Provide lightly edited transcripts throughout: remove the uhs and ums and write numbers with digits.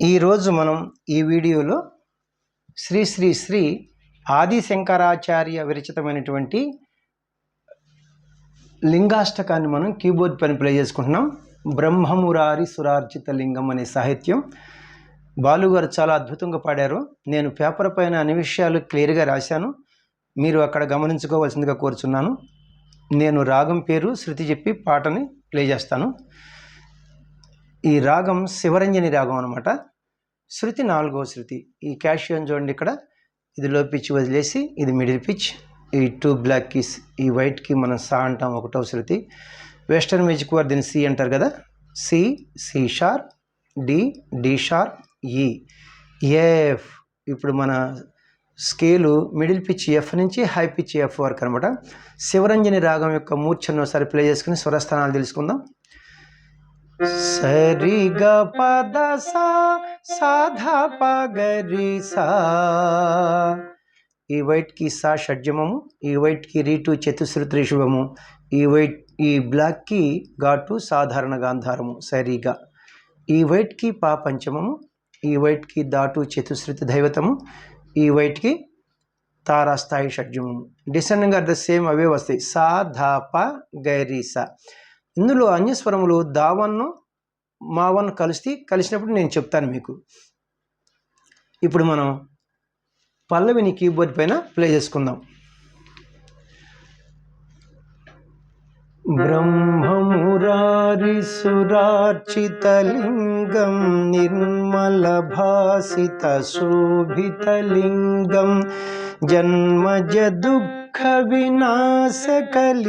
ఈరోజు మనం ఈ వీడియోలో శ్రీ శ్రీ శ్రీ ఆది శంకరాచార్య విరచితమైనటువంటి లింగాష్టకాన్ని మనం కీబోర్డ్ పైన ప్లే చేసుకుంటున్నాం. బ్రహ్మమురారి సురార్చిత లింగం అనే సాహిత్యం బాలుగారు చాలా అద్భుతంగా పాడారు. నేను పేపర్ పైన అన్ని విషయాలు క్లియర్గా రాశాను, మీరు అక్కడ గమనించుకోవాల్సిందిగా కోరుచున్నాను. నేను రాగం పేరు శృతి చెప్పి పాటని ప్లే చేస్తాను. ఈ రాగం శివరంజని రాగం అనమాట. శృతి 4వ శృతి. ఈ క్యాషియోని చూడండి, ఇక్కడ ఇది లో పిచ్ వదిలేసి ఇది మిడిల్ పిచ్, ఈ 2 బ్లాక్ కీస్, ఈ వైట్కి మనం సా అంటాం 1వ శృతి. వెస్టర్న్ మ్యూజిక్ వారు దీన్ని సి అంటారు కదా. C, C sharp, D, D sharp, E, F. ఇప్పుడు మన స్కేలు మిడిల్ పిచ్ ఎఫ్ నుంచి హై పిచ్ ఎఫ్ వరకు అనమాట. శివరంజని రాగం యొక్క మూర్ఛను ఒకసారి ప్లే చేసుకుని స్వరస్థానాలు తెలుసుకుందాం. సరి గ పద సా సాధా పగరి సా. ఈ వైట్కి సా షడ్జమము, ఈ వైట్కి రీటు చతుశ్రుతి రిషభము, ఈ బ్లాక్కి ఘాటు సాధారణ గాంధారము సరిగా. ఈ వైట్కి పా పంచమము, ఈ వైట్కి దాటు చతుశ్రుతి దైవతము, ఈ వైట్కి తారాస్థాయి షడ్జమము. డిసెండింగ్ ఆర్ ద సేమ్, అవే వస్తాయి. సా ధా ప గరి సా. ఇందులో అన్యస్వరములు దావన్ను మావన్ను కలిసినప్పుడు నేను చెప్తాను మీకు. ఇప్పుడు మనం పల్లవిని కీబోర్డ్ పైన ప్లే చేసుకుందాం. బ్రహ్మమురారి సురార్చిత లింగం నిర్మల భాసిత శోభిత లింగం జన్మజ దుఃఖ వినాశకలింగం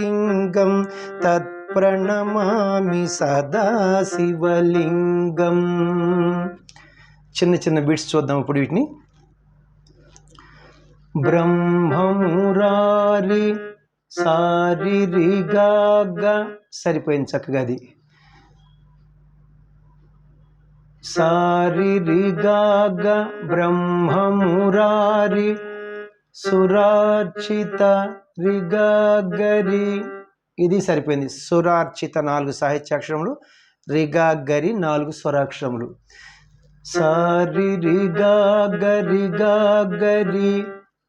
తత్ప్రణమామి సదా శివలింగం. చిన్న చిన్న బీట్స్ చూద్దాం ఇప్పుడు వీటిని. బ్రహ్మమురారి సారి రి గా గ, సరిపోయింది చక్కగా. అది సారి రి గా గ బ్రహ్మమురారి సురార్చిత రి గా గరి, ఇది సరిపోయింది. సురార్చిత 4 సాహిత్యాక్షరములు, రిగా గరి 4 స్వరాక్షరములు. సారి రిగా గరి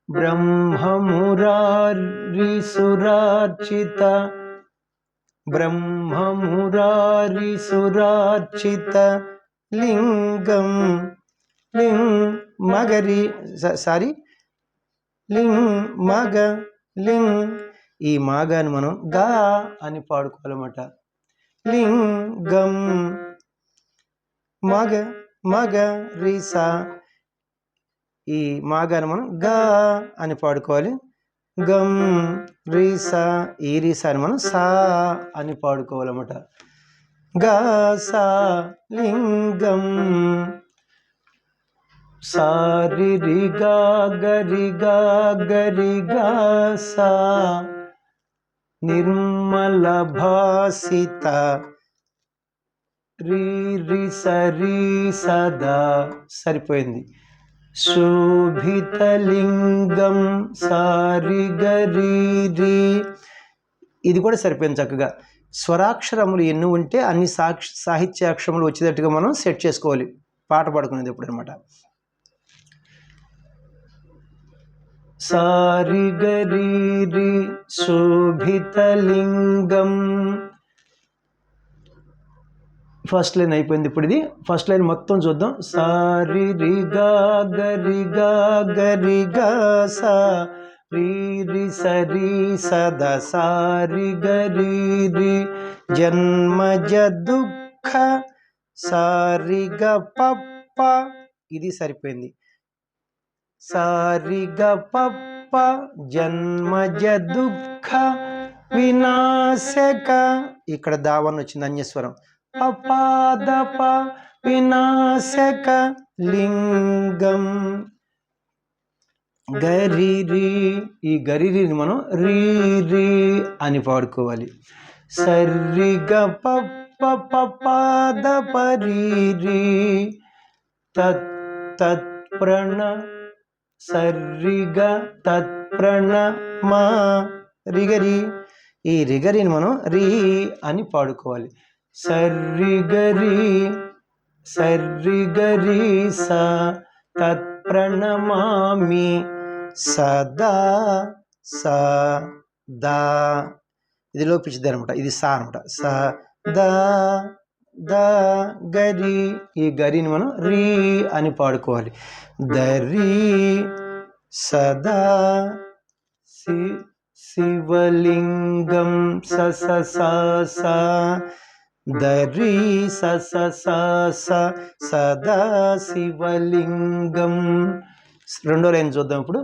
బ్రహ్మమురారి సురార్చిత, బ్రహ్మమురారి సురార్చిత లింగం మగరి సారీ మగ ఈ మాగాని మనం గా అని పాడుకోవాలన్నమాట. లింగం మగ రీసా. ఈ మాగాని మనం గా అని పాడుకోవాలి. గం రీసా, ఈ రీసాని మనం సా అని పాడుకోవాలన్నమాట. గా సా లింగం. సారి రి గా గరి గా సా నిర్మల భాసిత రి సరి సదా, సరిపోయింది. శోభిత లింగం సారి గరి రి, ఇది కూడా సరిపోయింది చక్కగా. స్వరాక్షరములు ఎన్ని ఉంటే అన్ని సాహిత్యాక్షరములు వచ్చేటట్టుగా మనం సెట్ చేసుకోవాలి పాట పాడుకునేది ఎప్పుడు అనమాట. సారి గరి రి శోభిత లింగం. ఫస్ట్ లైన్ అయిపోయింది. ఇప్పుడు ఇది ఫస్ట్ లైన్ మొత్తం చూద్దాం. సారి రి గా గరి గా సా రి సరి సదా సారి గరి రి జన్మజ దుఃఖ సారి గ పప్ప, ఇది సరిపోయింది. సారి గ పప్ప జన్మజ దుఃఖ వినాశక, ఇక్కడ దావన్ వచ్చింది అన్యస్వరం. పపాదప వినాశక లింగం గరిరి. ఈ గరిరిని మనం రీ అని పాడుకోవాలి. సర్రి గ పప్ప పపాద పరి తత్ప్రణ సర్రిగ తత్ప్రణ మా రిగరి. ఈ రిగరిని మనం రీ అని పాడుకోవాలి. సర్రి గరి సర్రి గరి స తత్ప్రణమామి సదా సదా. ఇది లోపించింది అనమాట, ఇది సా అనమాట. స ద ద గరి, ఈ గరిని మనం రీ అని పాడుకోవాలి. దరి సదా శివలింగం స స స స దరి స స స స సదా శివలింగం. రెండో లైన్ చూద్దాం ఇప్పుడు.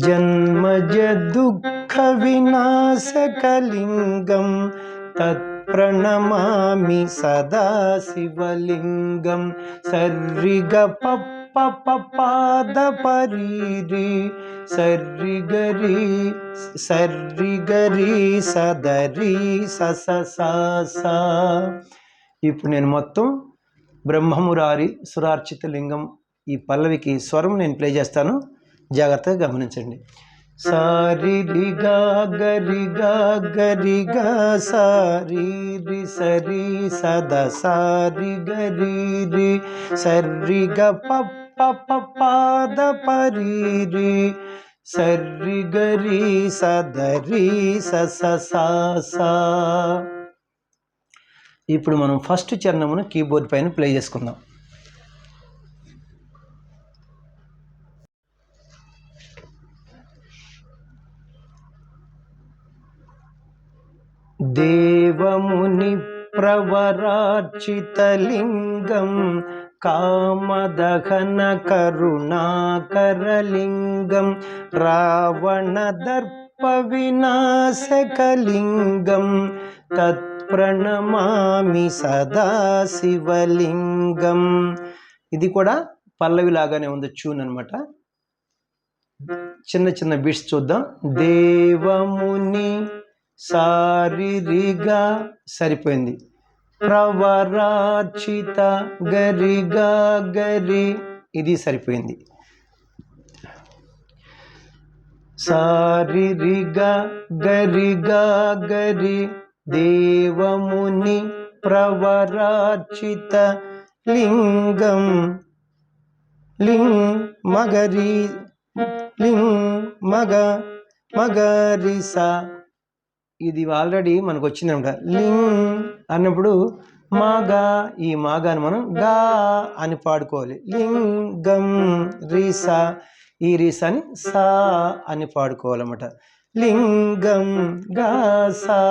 జన్మజ దుఃఖ వినాశకలింగం తత్ప్రణమామి సదా శివలింగం. సర్రిగ పప్ప పాద పరీరి సర్రి గరి సదరి స స స స. ఇప్పుడు నేను మొత్తం బ్రహ్మమురారి సురార్చిత లింగం ఈ పల్లవికి స్వరం నేను ప్లే చేస్తాను, జాగ్రత్తగా గమనించండి. సారి రి గా గరి గా గరి గా సారి రి సరి సద సారి గరి రి సర్రి గ పప్ప పాద పరీరి సర్రి గరి సదరి స స స స. ఇప్పుడు మనం ఫస్ట్ చరణమును కీబోర్డ్ పైన ప్లే చేసుకుందాం. దేవముని ప్రవరార్చితలింగం కామదహన కరుణాకరలింగం రావణ దర్ప వినాశకలింగం తత్ప్రణమామి సదా శివలింగం. ఇది కూడా పల్లవి లాగానే ఉంది, ట్యూన్ అనమాట. చిన్న చిన్న బీట్స్ చూద్దాం. దేవముని సారిరిగా సరిపోయింది. ప్రవరార్చిత గరిగా గరి, ఇది సరిపోయింది. సారిరిగా గరిగా గరి దేవముని ప్రవరార్చిత లింగం మగరి మగరిస. ఇది ఆల్రెడీ మనకు వచ్చిందనమాట. అన్నప్పుడు మాగా, ఈ మాగాని మనం గా అని పాడుకోవాలి. లింగం రీస, ఈ రీసాని సా అని పాడుకోవాలన్నమాట. లింగం గా సా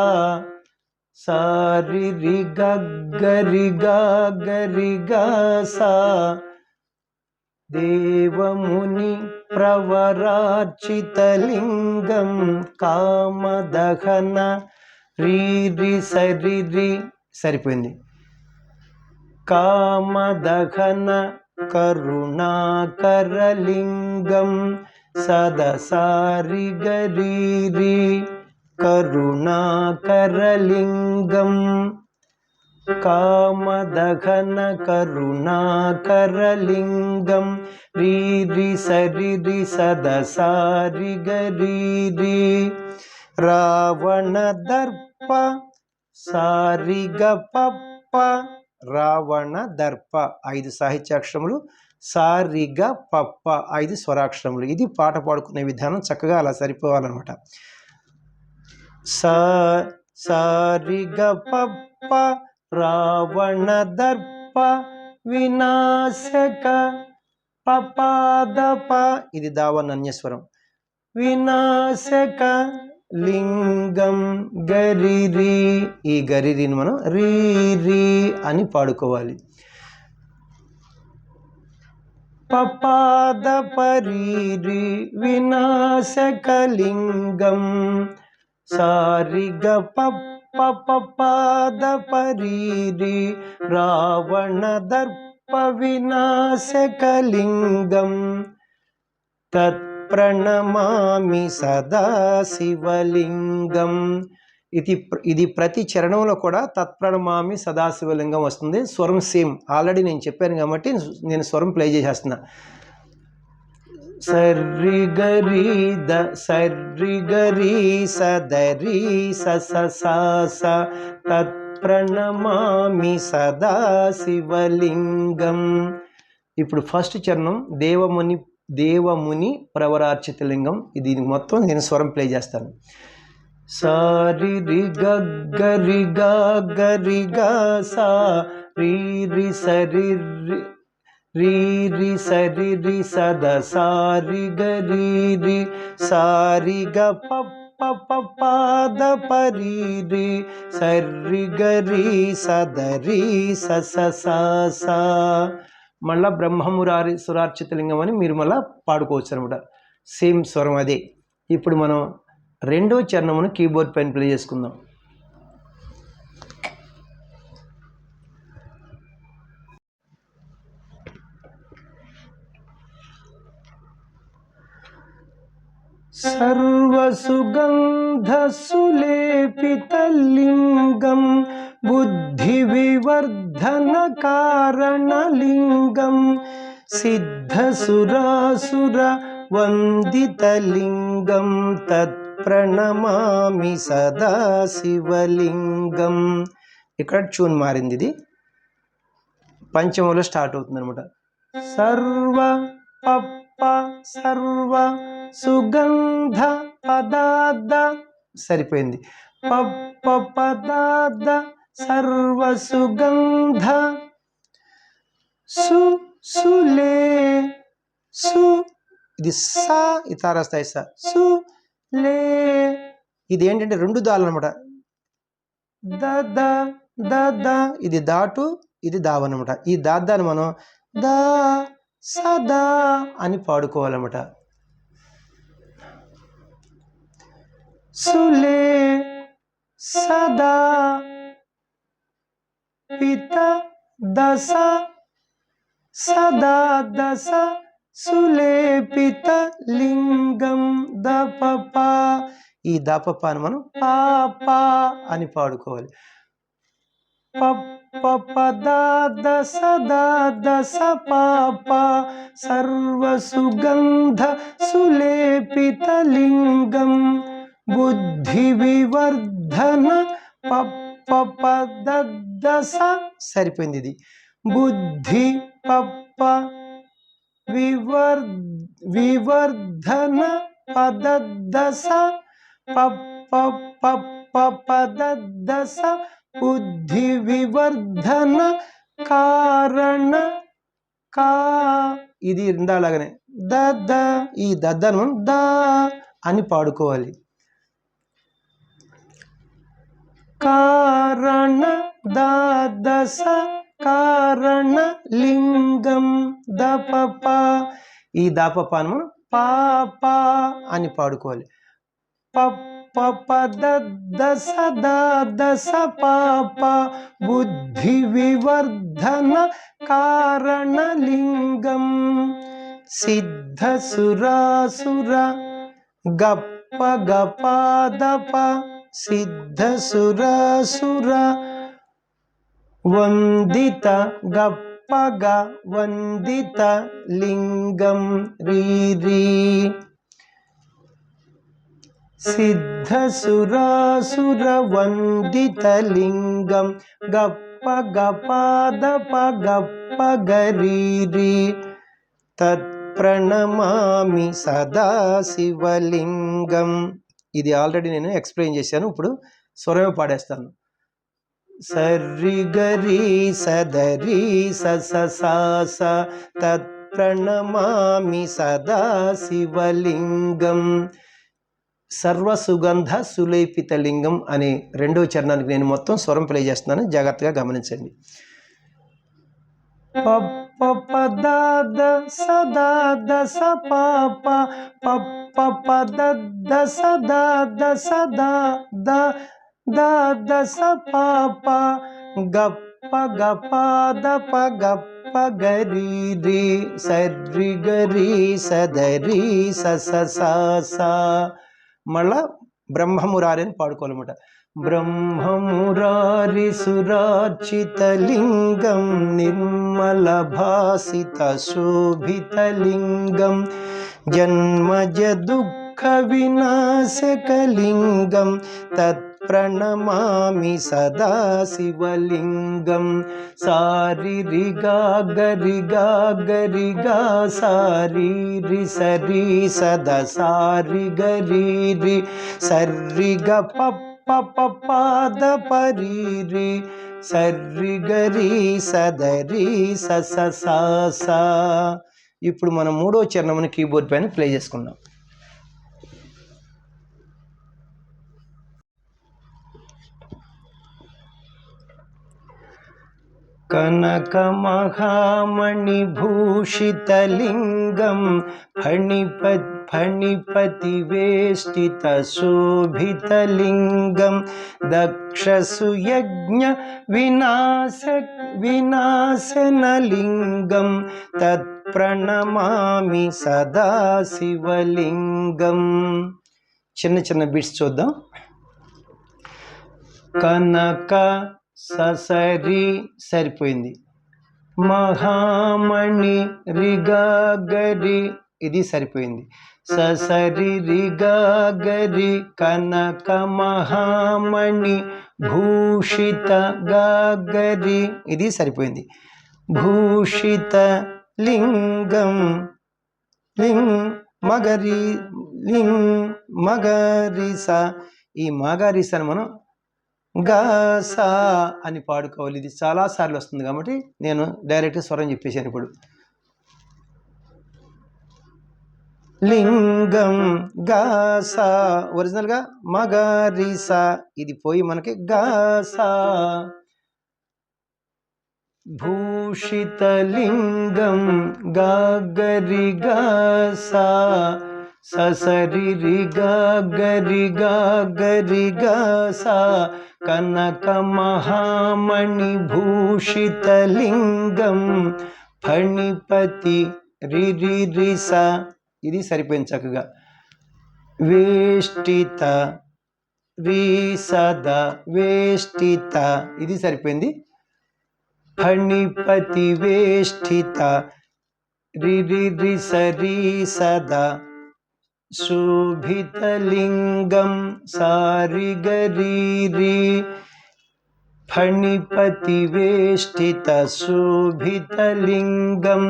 సారి రి గరి గా సా దేవముని ప్రవరార్చితలింగం కామదహన రీ సరి సరిపోయింది. కామదహన కరుణాకరలింగం సదసారి గరి కరుణాకరలింగం కామదహన కరుణాకరలింగం రీ సరి సదసారి గరి రావణ దర్ప సారి గ పప్ప రావణ దర్ప 5 సాహిత్యాక్షరములు, సారి గ పప్ప 5 స్వరాక్షరములు. ఇది పాట పాడుకునే విధానం చక్కగా అలా సరిపోవాలన్నమాట. సారి గ పప్ప రావణ దర్ప వినాశక పపాదప, ఇది దావన్ అన్యస్వరం. వినాశక లింగం గరిరి, ఈ గరిరిని మనం రీ అని పాడుకోవాలి. పపాద పరీరి వినాశకలింగం సారి గ పపాద పరీరి రావణ దర్ప వినాశకలింగం తత్ప్రణమామి సదా శివలింగం. ఇది ప్రతి చరణంలో కూడా తత్ప్రణమామి సదాశివలింగం వస్తుంది. స్వరం సేమ్, ఆల్రెడీ నేను చెప్పాను కాబట్టి నేను స్వరం ప్లే చేసేస్తున్నా. సర్రి గరి సదరి స తత్ ప్రణమామి సదా శివలింగం. ఇప్పుడు ఫస్ట్ చరణం దేవముని ప్రవరార్చిత లింగం. ఇది మొత్తం నేను స్వరం ప్లే చేస్తాను. సారి రి గరి గరి గా సా రి రి సరి రి రి సరి రి సద సారి గరి రి సారి గ పాద పరి రి సరి గరి సదరి సా. మళ్ళా బ్రహ్మమురారి సురార్చిత లింగం అని మీరు మళ్ళీ పాడుకోవచ్చు అనమాట. సేమ్ స్వరం అదే. ఇప్పుడు మనం రెండో చరణమును కీబోర్డ్ పైన ప్లే చేసుకుందాం. సర్వసుగంధసులేపితలింగం బుద్ధివివర్ధన కారణలింగం సిద్ధసురాసుర వందితలింగం తత్ప్రణమామి సదా శివలింగం. ఇక్కడ ట్యూన్ మారింది. ఇది పంచమంలో స్టార్ట్ అవుతుంది అనమాట. సర్వ సుగంధ పదార్థ సరిపోయింది. పదార్థ సర్వ సుగంధ సులే ఇది సా ఇతారస్తాయి సా సులే. ఇది ఏంటంటే రెండు దాలు అనమాట. ద ఇది దాటు ఇది దావనమాట. ఈ దాన్ని మనం దా సదా అని పాడుకోవాలన్నమాట. సులే సదా పిత దశ సదా దశ సులేపిత లింగం దపప. ఈ దపపాను మనం పాపా అని పాడుకోవాలి. పద సదా దశ పాప సర్వసుగంధ సులేపిత లింగం బుద్ధి వివర్ధన పదదశ సరిపోయింది. ఇది బుద్ధి వివర్ధన పదదశ పదదశ బుద్ధి వివర్ధన కారణ ఇది ఇందాలాగానే ఈ దద్దను దా అని పాడుకోవాలి. కారణ దశ కారణ లింగం దపప. ఈ దాపపాను పాపా అని పాడుకోవాలి. పదదశ దశ పాప బుద్ధి వివర్ధన కారణలింగం సిద్ధసురాసుర గప్ప గపాదప సిద్ధసురాసుర వందిత గప్పగ వందిత లింగం రీ సిద్ధసురాసుర వందిత లింగం గప్ప గపాదప గప్ప గరీ తత్ప్రణమామి సదా శివలింగం. ఇది ఆల్రెడీ నేను ఎక్స్ప్లెయిన్ చేశాను. ఇప్పుడు స్వరమే పాడేస్తాను. సర్రి గరి సదరి సస తత్ప్రణమామి సదా శివలింగం. సర్వసుగంధ సులేపిత లింగం అనే రెండవ చరణానికి నేను మొత్తం స్వరం ప్లే చేస్తున్నాను. జాగ్రత్తగా గమనించండి. పద సదా దశ పాప పద సదా దశ దశ పాప గప్ప గపాదప గప్ప గరీ సర్రి గరి సదరి సస. మళ్ళా బ్రహ్మమురారి అని పాడుకోవాలన్నమాట. బ్రహ్మమురారి సురార్చిత లింగం నిర్మల భాసిత శోభిత లింగం జన్మజ దుఃఖ వినాశక లింగం తత్ ప్రణమామి సదా శివలింగం. సారి రి గా గరి గా గరి గా సారి రి సరి సద సారి గరి రి సర్రి గ పప్ప పాద పరి రి సర్రి గరి సదరి స. ఇప్పుడు మనం మూడో చరణముని కీబోర్డ్ పైన ప్లే చేసుకుందాం. కనక మహామణి భూషితలింగం ఫణిపతి వేష్టిత శోభితలింగం దక్షసుయజ్ఞ వినాశనలింగం తత్ప్రణమామి సదా శివలింగం. చిన్న చిన్న బిట్స్ చూద్దాం. కనక ససరి సరిపోయింది. మహామణి రిగా గరి ఇది సరిపోయింది. ససరి రిగా గరి కనక మహామణి భూషిత గాగరి ఇది సరిపోయింది. భూషిత లింగం మగరిస ఈ మగరిసను మనం గసా అని పాడుకోవాలి. ఇది చాలాసార్లు వస్తుంది కాబట్టి నేను డైరెక్ట్ స్వరం చెప్పేశాను. ఇప్పుడు లింగం గసా ఒరిజినల్గా మగరిసా ఇది పోయి మనకి గసా. భూషితలింగం గాగరి గసా ససరి రిగా గరి గాగరి గసా కనక మహామణి భూషితలింగం ఫణిపతి రిరిస ఇది సరిపోయింది చక్కగా. వేష్టిత రీసద వేష్టిత ఇది సరిపోయింది. ఫణిపతి వేష్టిత రిరిసరీసద శోభితలింగం సారి గరి ఫణిపతి వేష్టిత శోభితలింగం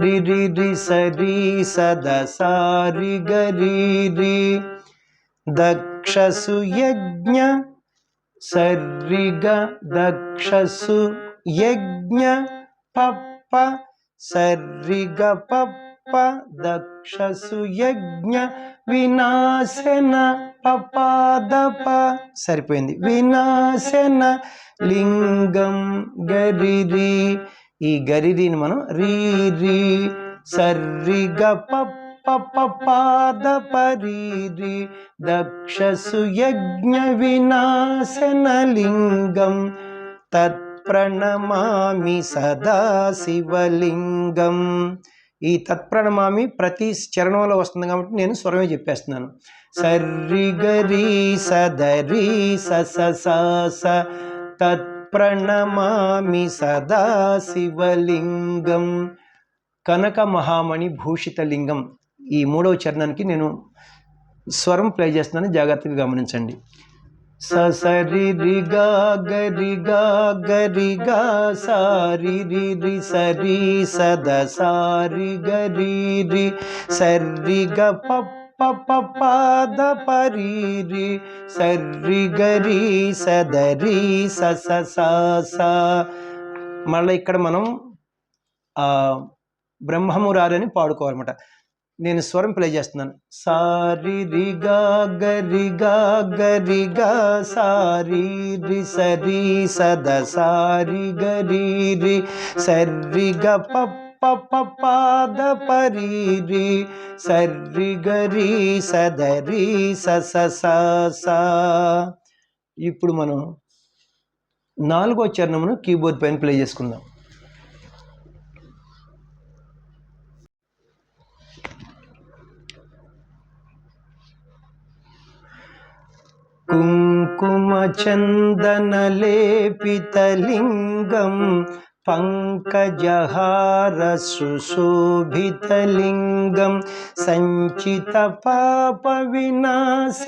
రిరిసరీసద సారి గరి దక్షసు యజ్ఞ సర్రిగ దక్షసు యజ్ఞ పప్ప సర్రిగ పప్ప దక్షసు యజ్ఞ వినాశన పపాదప సరిపోయింది. వినాశన లింగం గరిరి ఈ గరిరిని మనం రీ సర్రిగ పప్ప పపాద పరి దక్షసు యజ్ఞ వినాశన లింగం తత్ప్రణమామి సదా శివలింగం. ఈ తత్ప్రణమామి ప్రతి చరణంలో వస్తుంది కాబట్టి నేను స్వరమే చెప్పేస్తున్నాను. సర్రి గరి సదరి స తత్ప్రణమామి సదా శివలింగం. కనక మహామణి భూషితలింగం ఈ మూడవ చరణానికి నేను స్వరం ప్లే చేస్తున్నాను, జాగ్రత్తగా గమనించండి. ససరి రిగా గరి గా సారి రి సరి సద సారి గరి సర్రి గ పప్ప పాద పరి సర్రి గరి సదరి స. మళ్ళీ ఇక్కడ మనం బ్రహ్మమురారని పాడుకోవాలన్నమాట. నేను స్వరం ప్లే చేస్తున్నాను. సారి రిగా గరి గా సారి రి సరి సద సారి గరి సర్రి గ పప్ప పాద పరి సర్రి గరి సదరి స. ఇప్పుడు మనం 4వ చరణమును కీబోర్డ్ పైన ప్లే చేసుకుందాం. కుంకుమ చందన లేపితలింగం పంకజహార సుశోభితలింగం సంచిత పాప వినాశనలింగం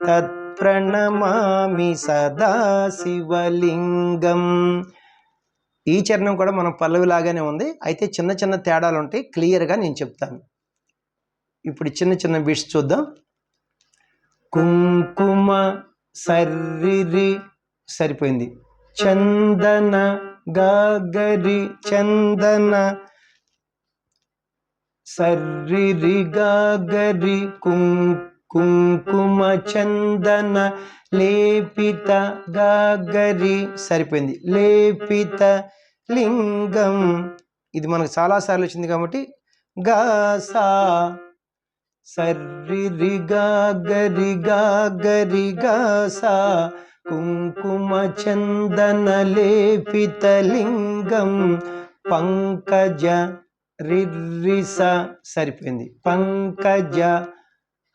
తత్ తత్ప్రణమామి సదా శివలింగం. ఈ చరణం కూడా మనం పల్లవి లాగానే ఉంది, అయితే చిన్న చిన్న తేడాలు ఉంటాయి, క్లియర్గా నేను చెప్తాను. ఇప్పుడు చిన్న చిన్న బిట్స్ చూద్దాం. కుంకుమ సర్రిరి సరిపోయింది. చందన గాగరి చందన సర్రిరి గాగరి కుంకుమ చందన లేపిత గాగరి సరిపోయింది. లేపిత లింగం ఇది మనకు చాలాసార్లు వచ్చింది కాబట్టి గాసా సర్రిరి గాగరి గాగరి గాసా కుంకుమ చందన లేపిత లింగం పంకజ రిర్రిస సరిపోయింది. పంకజ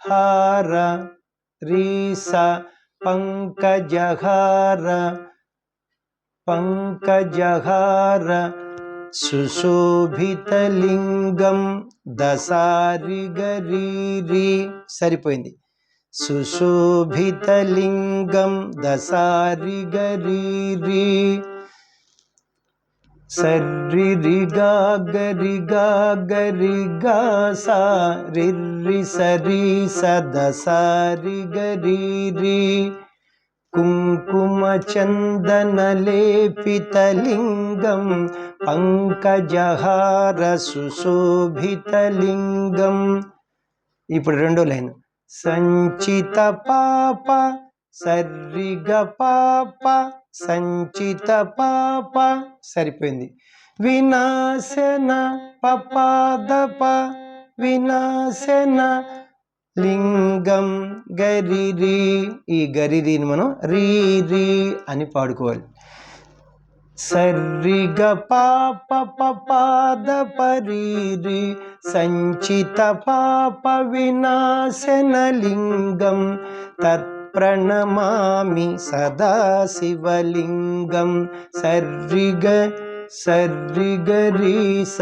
హార రీస పంకజహార పంకజహార సుశోభితలింగం దసారిగరీరి సరిపోయింది. సుశోభితలింగం దసారిగరీరి సర్రిరి గాగరి గాగరి గాసా రిర్రి సరి సదసారిగరీరి కుంకుమ చందన లేపితలింగం పంకజహార సుశోభితలింగం. ఇప్పుడు రెండో లైన్. సంచిత పాప సర్రిగ పాప సంచిత పాప సరిపోయింది. వినాశన పపాదప వినాశన లింగం గరిరి. ఈ గరిరిని మనం రీ రీ అని పాడుకోవాలి. సర్రిగ పాప పపాద పరీరి సంచిత పాప వినాశన లింగం తత్ప్రణమామి సదా శివలింగం. సర్రిగ సర్రిగరీస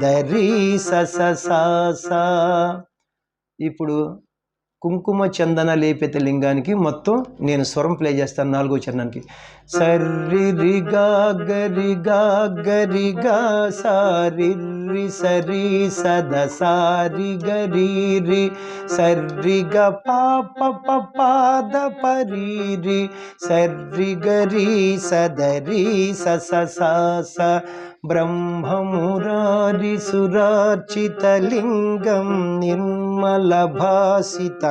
దరీస ససా. ఇప్పుడు కుంకుమ చందన లేపిత లింగానికి మొత్తం నేను స్వరం ప్లే చేస్తాను. నాలుగో చరణానికి సర్రిరి గాగరి గాగరి గాసారిర్రి సరి సదసారిగరీరి సర్రిగ పాప పపాద పరీరి సర్రిగరీ సదరీ సససాస బ్రహ్మమురారి సురార్చితలింగం నిర్మల భాసిత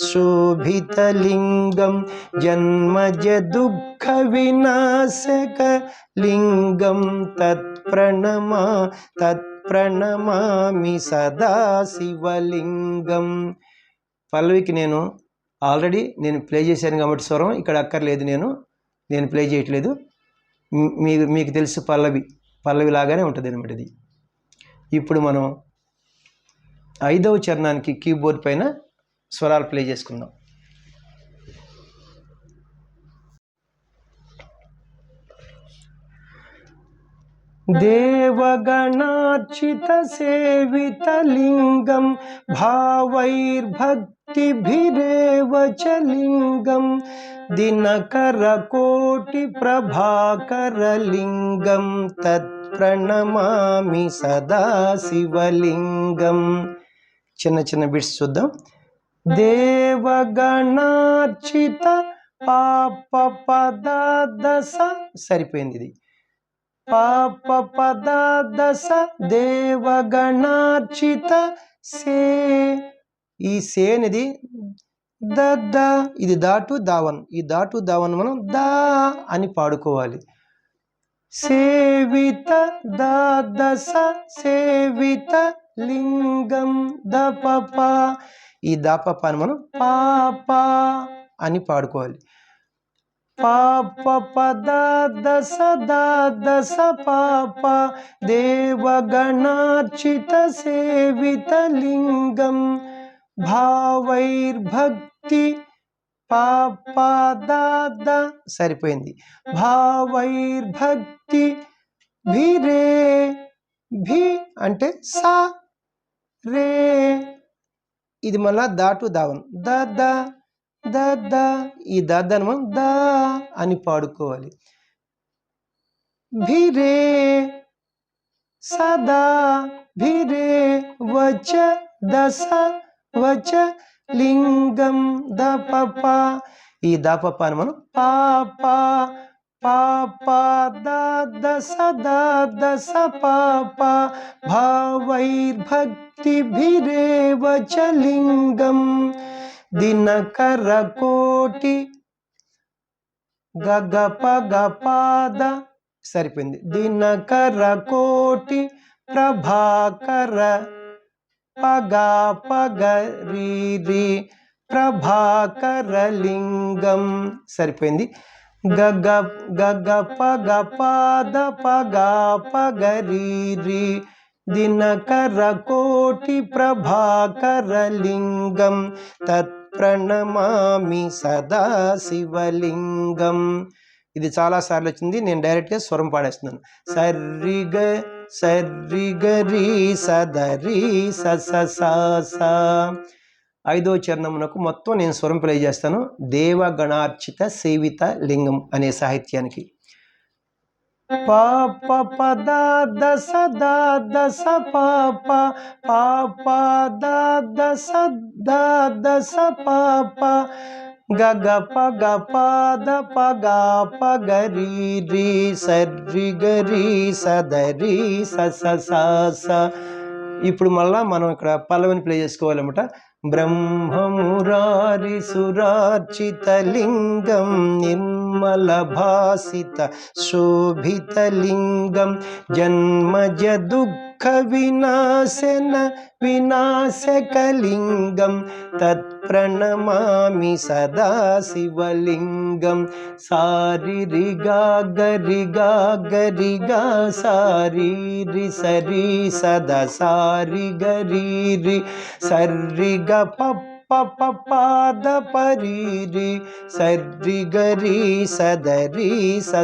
శోభితలింగం జన్మజ దుఃఖ వినాశక లింగం తత్ప్రణమామి సదా శివలింగం. పల్లవికి నేను ఆల్రెడీ ప్లే చేశాను కాబట్టి స్వరం ఇక్కడ అక్కర్లేదు, నేను ప్లే చేయట్లేదు. మీకు తెలుసు పల్లవి లాగానే ఉంటుంది అనమాట ఇది. ఇప్పుడు మనం ఐదవ చరణానికి కీబోర్డ్ పైన స్వరాలు ప్లే చేసుకుందాం. దేవగణార్చిత సేవితలింగం భావైర్భక్తిభిరేవ చ లింగం దినకర కోటి ప్రభాకరలింగం తత్ప్రణమామి సదా శివలింగం. చిన్న చిన్న బిట్స్ చూద్దాం. దేవగణార్చిత పాప పద దశ సరిపోయింది. ఇది పాప పద దశ దేవగణార్చిత సే. ఈ సే అనేది ద ఇది దాటు దావన్. ఈ దాటు దావన్ మనం దా అని పాడుకోవాలి. సేవిత దశ సేవిత లింగం దపప. ఈ దాపప అని మనం పాప అని పాడుకోవాలి. పాప పద దశ దశ పాప దేవగణార్చిత సేవిత లింగం భావైర్భక్తి పాప ద సరిపోయింది. భావైర్భక్తి భిరే భి అంటే సా రే. ఇది మళ్ళా దాటు దావన్ ద ద ద, ఈ దాన్ని మనం దా అని పాడుకోవాలి. భిరే సదా భిరే వచ దస వచ లింగం ద పప, ఈ ద పప అని మనం పాప పాప ద దస ద దస పాప భావైర్భక్తి భిరే వచ లింగం దినకర కోటి గగ పగ పాద, సరిపోయింది. దినకర కోటి ప్రభాకర పగా పగ రీ రి ప్రభాకర లింగం, సరిపోయింది. గగ గగ పగ పాద పగా పగ రీ రి దినకర కోటి ప్రభాకర లింగం తత్ప్రణమామి సదా శివలింగం. ఇది చాలాసార్లు వచ్చింది, నేను డైరెక్ట్గా స్వరం పాడేస్తున్నాను. సర్రిగ సర్రిగరి సదరి స. ఐదో చరణమునకు మొత్తం నేను స్వరం ప్లే చేస్తాను. దేవగణార్చిత సేవిత లింగం అనే సాహిత్యానికి. పాప పద దస ద దస పాప పాప ద దస ద దస పాప గగ పగ పాద పగా పగ రీ రి సర్రి గరి సదరి స. ఇప్పుడు మళ్ళా మనం ఇక్కడ పల్లవిని ప్లే చేసుకోవాలన్నమాట. బ్రహ్మమురారి సురార్చిత లింగం నిర్మల భాసిత శోభిత లింగం జన్మజ దుఃఖ వినాశన వినాశకలింగం తత్ప్రణమామి సదా శివలింగం. సారి రి గా గరి గా గరి గా సారి రి సరి సదా సారి గరి రి సర్రి గ పప్ప పాద పరి రి సర్రి గరి సదరి స.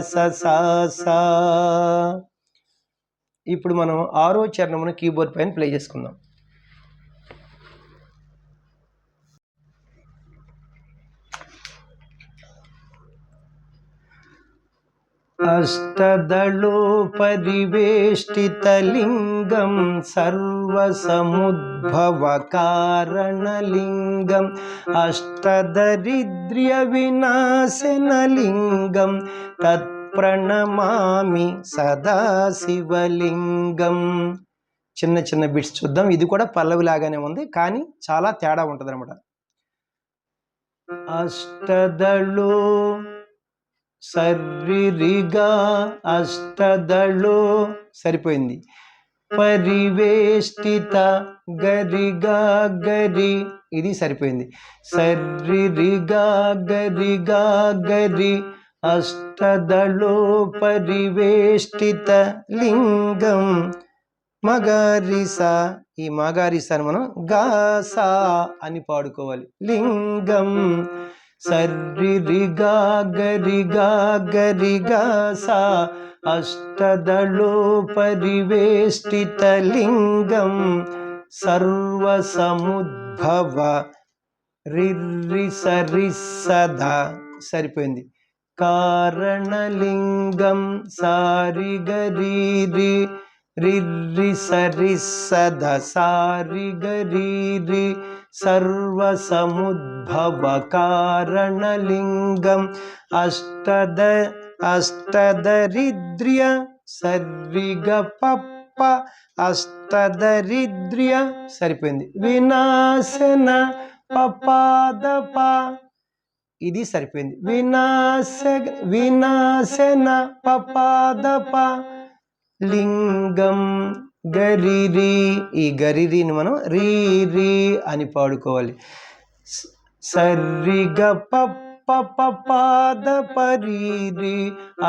ఇప్పుడు మనం ఆరో చరణమును కీబోర్డ్ పైన ప్లే చేసుకుందాం. అష్టదళో పరివేష్టిత లింగం సర్వసముద్భవ కారణలింగం అష్టదరిద్ర్య వినాశన లింగం తత్ప్రణమామి సదా శివలింగం. చిన్న చిన్న బిట్స్ చూద్దాం. ఇది కూడా పల్లవి లాగానే ఉంది, కానీ చాలా తేడా ఉంటుంది అనమాట. అష్టదళో సర్రి రిగా అష్టదళో, సరిపోయింది. పరివేష్టిత గరిగా గరి, ఇది సరిపోయింది. సర్రి రిగా గరిగా గరి అష్టదళో పరివేష్టిత లింగం మగారిసా, ఈ మగారిసాని మనం గాసా అని పాడుకోవాలి. లింగం సర్రి రిగా గరిగా గరిగా సా అష్టదళో పరివేష్టిత లింగం సర్వసముద్భవ రిర్రి సరి సదా, సరిపోయింది. కారణలింగం సారి గరి రి రిర్రి సరి సద సారి గరి రి సర్వసముద్భవ కారణలింగం అష్టదరిద్ర్య సర్రిగ పప్ప అష్టదరిద్ర్య, సరిపోయింది. వినాశన పపాదప, ఇది సరిపోయింది. వినాశన పపాదప లింగం గరిరి, ఈ గరిరిని మనం రీ రీ అని పాడుకోవాలి. సర్రిగ పప్ప పపాద పరీరి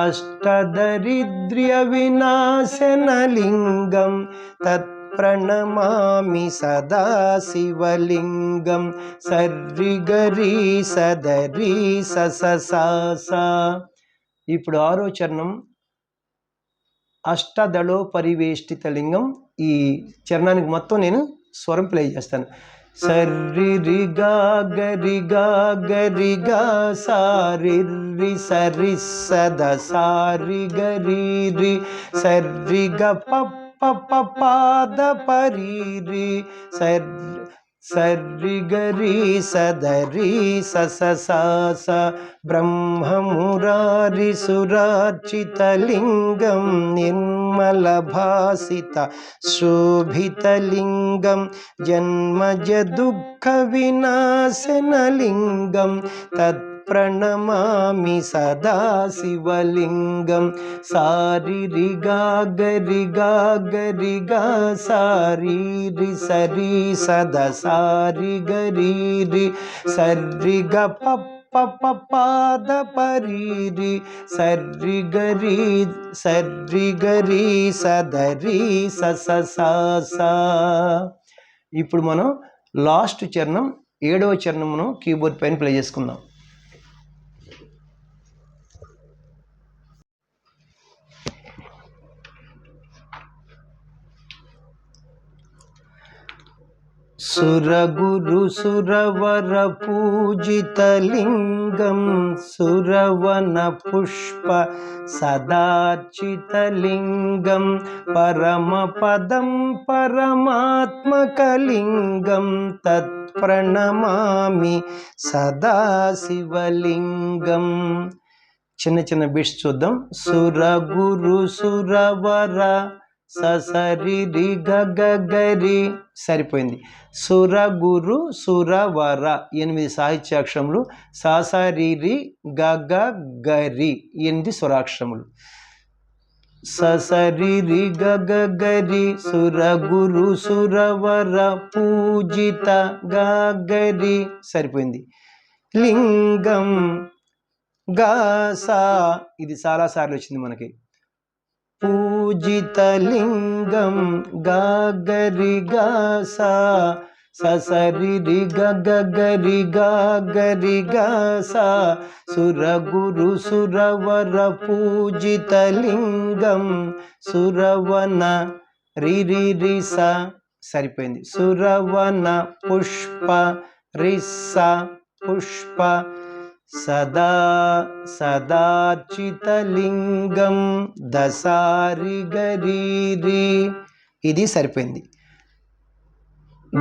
అష్టదరిద్ర్య వినాశన లింగం తత్ప్రణమామి సదా శివలింగం సర్రి గరి సదరి సస. ఇప్పుడు ఆరో చరణం అష్టదళో పరివేష్టిత లింగం. ఈ చరణానికి మొత్తం నేను స్వరం ప్లే చేస్తాను. సర్రి గా గరి గా గరి గా సారి సరి సద సారి గరి రి సర్రి గ ప పాద పరి రి సర్రి గరి సదరి స బ్రహ్మమురారి సురార్చితలింగం నిర్మల భాసిత శోభితలింగం జన్మజ దుఃఖ వినాశనలింగం తత్ప్రణమామి సదా శివలింగం సారి గా గరి గా సారి సరి సద సారి గరి రి సర్రి గ పాద పరి రి సర్రి గరి సదరి స. ఇప్పుడు మనం లాస్ట్ చరణం 7వ చరణమును కీబోర్డ్ పైన ప్లే చేసుకుందాం. సురగురు సురవర పూజితలింగం సురవన పుష్ప సదార్చితలింగం పరమపదం పరమాత్మకలింగం తత్ప్రణమామి సదా శివలింగం. చిన్న చిన్న బిట్స్ చూద్దాం. సురగురు సురవర సరి గరి సరిపోయింది. సుర గురు సురవర 8 సాహిత్యాక్షరములు. సరి గరి 8 స్వరాక్షరములు. సరి గరి సుర గురు సురవర పూజిత గరి సరిపోయింది. లింగం గాసా ఇది చాలా సార్లు వచ్చింది మనకి. పూజితలింగం గరి గాసా సరి గరి గాసా సురగురు సురవర పూజితలింగం సురవన రి స సరిపోయింది. సురవన పుష్ప రిస పుష్ప సదార్చితలింగం దసారి గరి రి ఇది సరిపోయింది.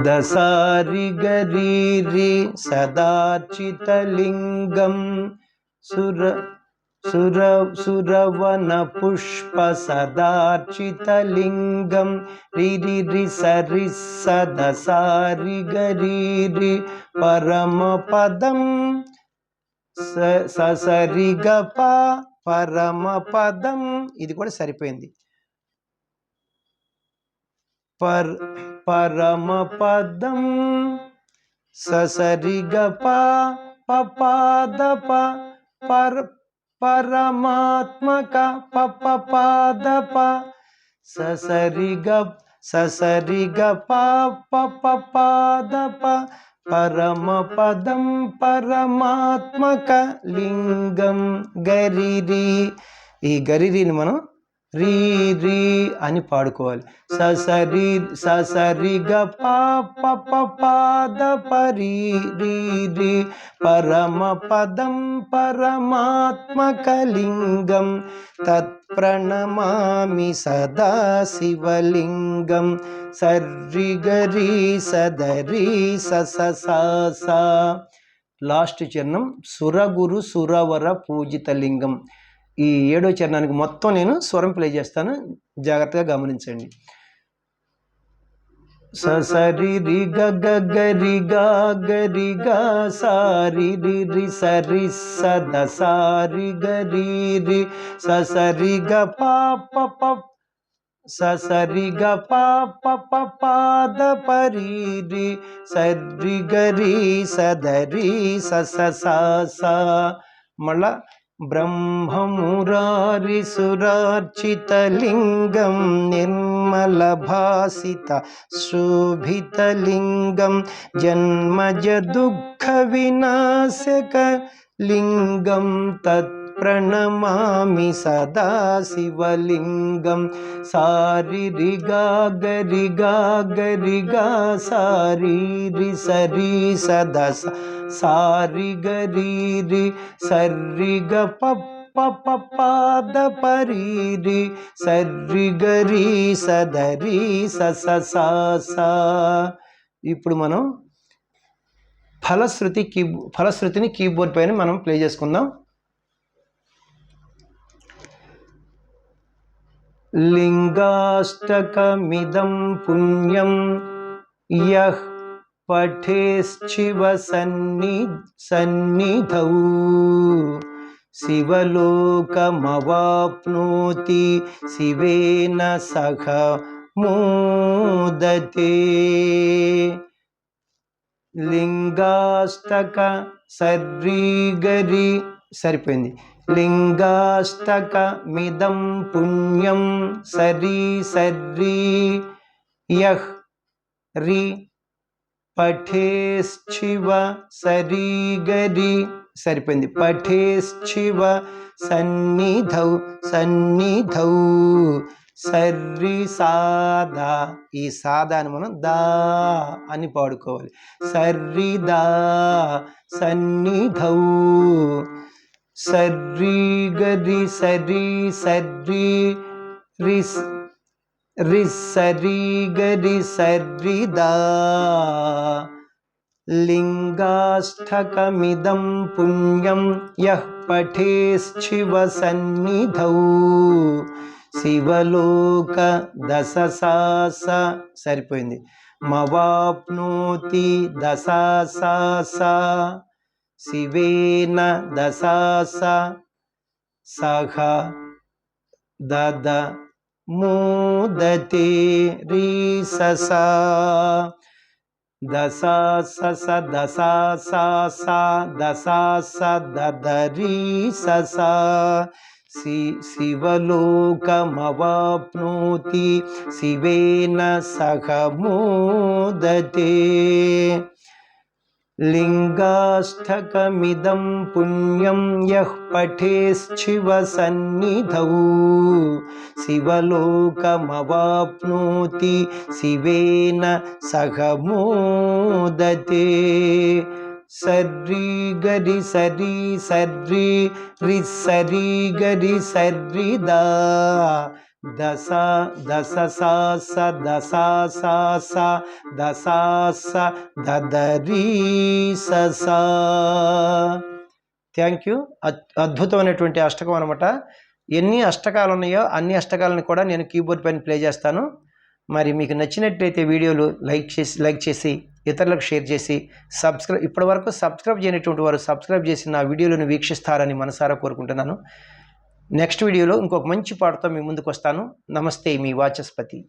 దసారి గరి రి సదార్చితలింగం సురవన పుష్ప సదార్చితలింగం రి సరి సదసారి గరి రి పరమపదం సరి గ పరమపదం ఇది కూడా సరిపోయింది. పరమపదం సరి గ పాద పరమాత్మక పాద సరి గ పాద పరమపదం పరమాత్మక లింగం గరిరి. ఈ గరిరిని మనం రీ అని పాడుకోవాలి. సరి గ పాద పరి రి పరమపదం పరమాత్మక లింగం తత్ప్రణమామి సదా శివలింగం సర్రి గరి సదరి స. లాస్ట్ చరణం సురగురు సురవర పూజితలింగం. ఈ 7వ చరణానికి మొత్తం నేను స్వరం ప్లే చేస్తాను, జాగ్రత్తగా గమనించండి. సరి గరి గా సారి సరి సద సారి గరి రి సరి గ సరి గ పాద పరి రి సరి గరి సదరి స. మళ్ళా బ్రహ్మమురారి సురార్చితలింగం నిర్మల భాసిత శోభితలింగం జన్మజ దుఃఖ వినాశక లింగం తత్ ప్రణమామి సదా శివలింగం సారి రి గా గరి గా గరి గా సారి రి సరి సదా సారి గరి రి సరి గ పాద పరి సర్రి గరి సదరి సా. ఇప్పుడు మనం ఫలశ్రుతిని కీబోర్డ్ పైన మనం ప్లే చేసుకుందాం. లింగాష్టకమిదం పుణ్యం యః పఠేశ్చివ సన్నిధౌ శివలోకమవాప్నోతి శివేన సహ మోదతే. లింగాష్టక సర్రి గరి సరిపోయింది. లింగాష్టకమిదం పుణ్యం సరి సర్రి యః రి పఠేశ్చివ సరి గరి సరిపోయింది. పఠేశ్చివ సన్నిధౌ సర్రి సాదా. ఈ సాదాని మనం దా అని పాడుకోవాలి. సర్రి దా సన్నిధౌ సర్రి గరి సరి సర్రి రి సరి గరి సర్రి దా. లింగాష్టకమిదం పుణ్యం యః పఠేశ్చివ సన్నిధౌ శివలోక దశసాస సరిపోయింది. మవాప్నోతి దశాసాస శివేన దశాస సహ దద మోదతే రీ ససా. దశాస దశాస దశాస దదరీ ససా శివలోకమవాప్నోతి శివేన సహ మోదతే. లింగాష్టకమిదం పుణ్యం యః పఠేశ్చివ సన్నిధౌ శివలోకమవాప్నోతి శివేన సహ మోదతే. సర్రి గరి సరి సర్రి రి సరి గరి సర్రి దా దశ దశసాస దశాసాస దశాస దదరీ ససా. Thank you. అద్భుతమైనటువంటి అష్టకం అనమాట. ఎన్ని అష్టకాలు ఉన్నాయో అన్ని అష్టకాలను కూడా నేను కీబోర్డ్ పైన ప్లే చేస్తాను. మరి మీకు నచ్చినట్లయితే వీడియోలు లైక్ చేసి ఇతరులకు షేర్ చేసి ఇప్పటివరకు సబ్స్క్రైబ్ చేయనటువంటి వారు సబ్స్క్రైబ్ చేసి నా వీడియోలను వీక్షిస్తారని మనసారా కోరుకుంటున్నాను. నెక్స్ట్ వీడియోలో ఇంకొక మంచి పాటతో మీ ముందుకు వస్తాను. నమస్తే, మీ వాచస్పతి.